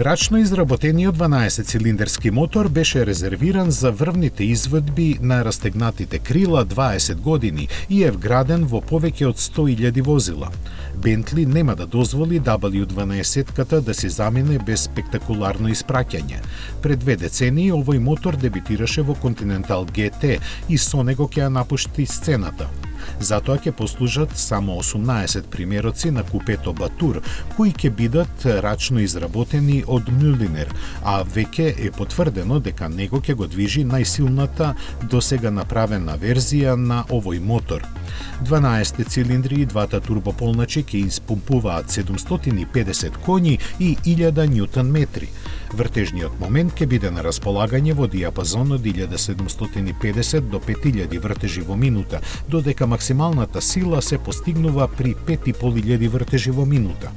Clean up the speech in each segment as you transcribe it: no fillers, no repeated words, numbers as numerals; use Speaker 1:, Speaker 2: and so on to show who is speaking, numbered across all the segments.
Speaker 1: Рачно изработениот 12-цилиндерски мотор беше резервиран за врвните изведби на растегнатите крила 20 години и е вграден во повеќе од 100.000 возила. Бентли нема да дозволи W12-ката да се замине без спектакуларно испраќање. Пред 2 децении овој мотор дебитираше во Continental GT и со него ќе ја напушти сцената. Затоа ќе послужат само 18 примероци на купето Батур, кои ќе бидат рачно изработени од Мюлинер, а веќе е потврдено дека него ќе го движи најсилната досега направена верзија на овој мотор. 12 цилиндри и двата турбополначи ќе испумпуваат 750 коњи и 1000 ньютон метри. Вртежниот момент ќе биде на располагање во диапазон од 1750 до 5000 вртежи во минута, додека максималната сила се постигнува при 5500 вртежи во минута.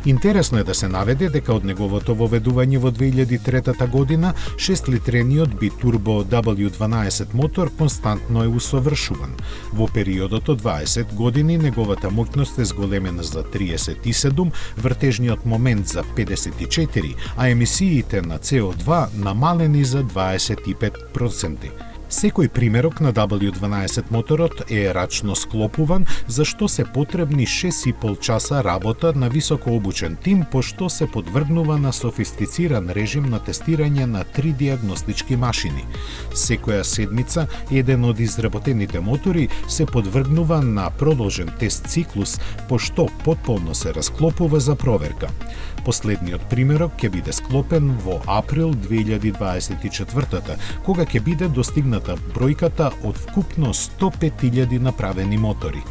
Speaker 1: Интересно е да се наведе дека од неговото воведување во 2003 година 6-литрениот битурбо W12 мотор константно е усовршуван. Во периодот од 20 години неговата моќност е зголемена за 37, вртежниот момент за 54, а емисиите на CO2 намалени за 25%. Секој примерок на W12 моторот е рачно склопуван, за што се потребни 6,5 часа работа на високо обучен тим, пошто се подвргнува на софистициран режим на тестирање на 3 диагностички машини. Секоја седмица, еден од изработените мотори се подвргнува на продолжен тест циклус, пошто потполно се расклопува за проверка. Последниот примерок ќе биде склопен во април 2024, кога ќе биде достигната бројката од вкупно 105.000 направени мотори.